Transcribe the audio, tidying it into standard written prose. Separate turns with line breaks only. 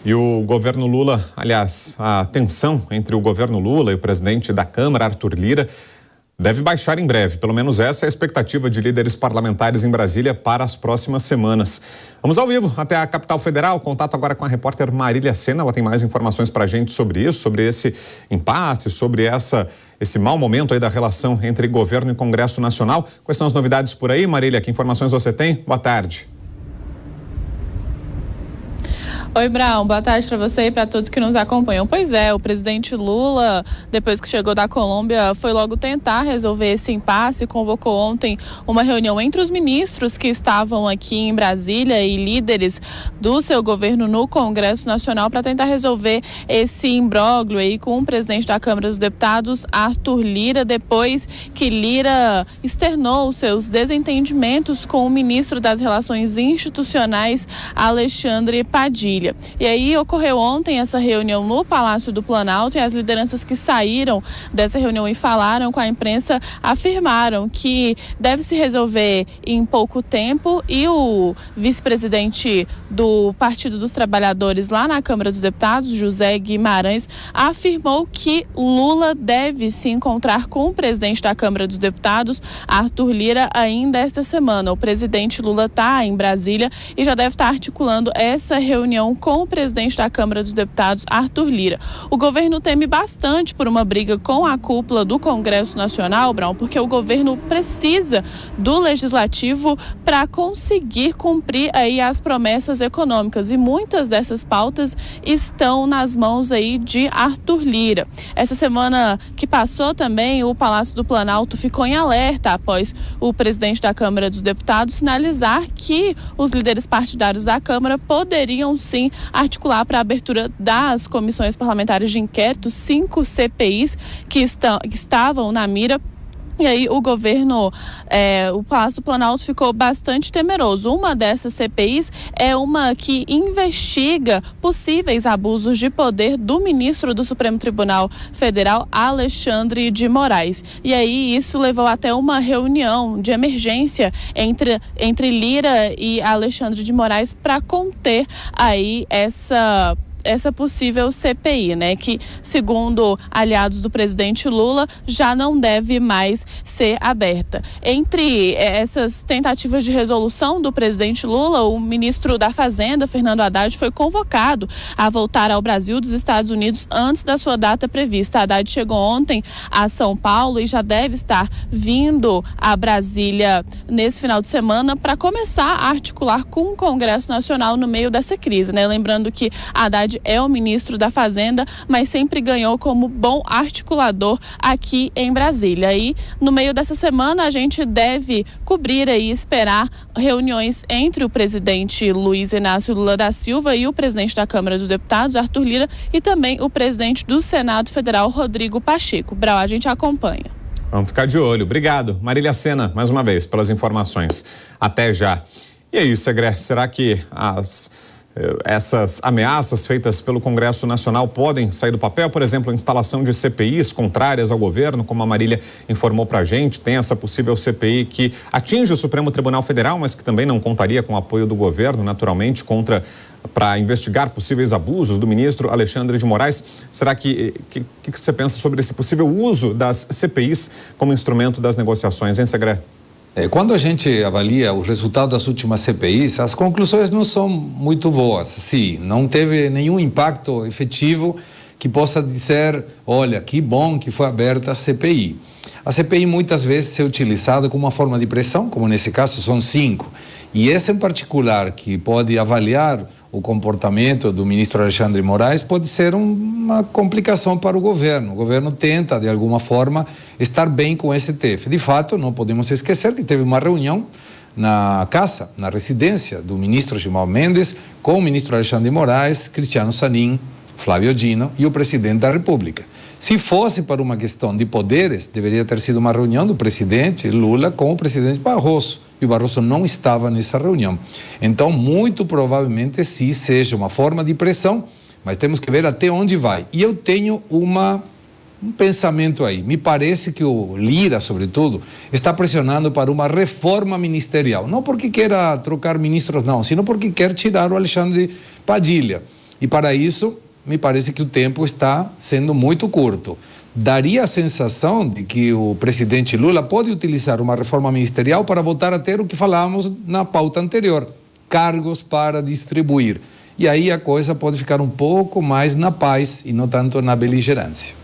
E o governo Lula, aliás, a tensão entre o governo Lula e o presidente da Câmara, Arthur Lira, deve baixar em breve. Pelo menos essa é a expectativa de líderes parlamentares em Brasília para as próximas semanas. Vamos ao vivo até a capital federal. Contato agora com a repórter Marília Sena. Ela tem mais informações para a gente sobre isso, sobre esse impasse, sobre esse mau momento aí da relação entre governo e Congresso Nacional. Quais são as novidades por aí, Marília? Que informações você tem? Boa tarde.
Oi, Brown, boa tarde para você e para todos que nos acompanham. Pois é, o presidente Lula, depois que chegou da Colômbia, foi logo tentar resolver esse impasse, convocou ontem uma reunião entre os ministros que estavam aqui em Brasília e líderes do seu governo no Congresso Nacional para tentar resolver esse imbróglio aí com o presidente da Câmara dos Deputados, Arthur Lira, depois que Lira externou seus desentendimentos com o ministro das Relações Institucionais, Alexandre Padilha. E aí ocorreu ontem essa reunião no Palácio do Planalto e as lideranças que saíram dessa reunião e falaram com a imprensa afirmaram que deve se resolver em pouco tempo, e o vice-presidente do Partido dos Trabalhadores lá na Câmara dos Deputados, José Guimarães, afirmou que Lula deve se encontrar com o presidente da Câmara dos Deputados, Arthur Lira, ainda esta semana. O presidente Lula está em Brasília e já deve estar articulando essa reunião com o presidente da Câmara dos Deputados, Arthur Lira. O governo teme bastante por uma briga com a cúpula do Congresso Nacional, Brown, porque o governo precisa do legislativo para conseguir cumprir aí as promessas econômicas, e muitas dessas pautas estão nas mãos aí de Arthur Lira. Essa semana que passou também, o Palácio do Planalto ficou em alerta após o presidente da Câmara dos Deputados sinalizar que os líderes partidários da Câmara poderiam sim articular para a abertura das comissões parlamentares de inquérito, 5 CPIs que estavam na mira. E aí o governo, o Palácio do Planalto ficou bastante temeroso. Uma dessas CPIs é uma que investiga possíveis abusos de poder do ministro do Supremo Tribunal Federal, Alexandre de Moraes. E aí isso levou até uma reunião de emergência entre Lira e Alexandre de Moraes para conter aí essa possível CPI, né, que, segundo aliados do presidente Lula, já não deve mais ser aberta. Entre essas tentativas de resolução do presidente Lula, o ministro da Fazenda, Fernando Haddad, foi convocado a voltar ao Brasil dos Estados Unidos antes da sua data prevista. Haddad chegou ontem a São Paulo e já deve estar vindo a Brasília nesse final de semana para começar a articular com o Congresso Nacional no meio dessa crise, né? Lembrando que Haddad é o ministro da Fazenda, mas sempre ganhou como bom articulador aqui em Brasília. E no meio dessa semana a gente deve cobrir e esperar reuniões entre o presidente Luiz Inácio Lula da Silva e o presidente da Câmara dos Deputados, Arthur Lira, e também o presidente do Senado Federal, Rodrigo Pacheco. Brau, a gente acompanha.
Vamos ficar de olho. Obrigado, Marília Sena, mais uma vez, pelas informações. Até já. E aí, Segré, será que essas ameaças feitas pelo Congresso Nacional podem sair do papel? Por exemplo, a instalação de CPIs contrárias ao governo, como a Marília informou pra gente, tem essa possível CPI que atinge o Supremo Tribunal Federal, mas que também não contaria com o apoio do governo, naturalmente, para investigar possíveis abusos do ministro Alexandre de Moraes. Será que você pensa sobre esse possível uso das CPIs como instrumento das negociações, hein, Segré?
Quando a gente avalia o resultado das últimas CPIs, as conclusões não são muito boas. Sim, não teve nenhum impacto efetivo que possa dizer, olha, que bom que foi aberta a CPI. A CPI muitas vezes é utilizada como uma forma de pressão, como nesse caso são 5. E essa em particular, que pode avaliar o comportamento do ministro Alexandre de Moraes, pode ser uma complicação para o governo. O governo tenta, de alguma forma, estar bem com o STF. De fato, não podemos esquecer que teve uma reunião na casa, na residência do ministro Gilmar Mendes, com o ministro Alexandre de Moraes, Cristiano Zanin, Flávio Dino e o presidente da República. Se fosse para uma questão de poderes, deveria ter sido uma reunião do presidente Lula com o presidente Barroso. E o Barroso não estava nessa reunião. Então, muito provavelmente, sim, seja uma forma de pressão, mas temos que ver até onde vai. E eu tenho um pensamento aí. Me parece que o Lira, sobretudo, está pressionando para uma reforma ministerial. Não porque queira trocar ministros, não, sino porque quer tirar o Alexandre Padilha. E para isso, me parece que o tempo está sendo muito curto. Daria a sensação de que o presidente Lula pode utilizar uma reforma ministerial para voltar a ter o que falávamos na pauta anterior, cargos para distribuir. E aí a coisa pode ficar um pouco mais na paz e não tanto na beligerância.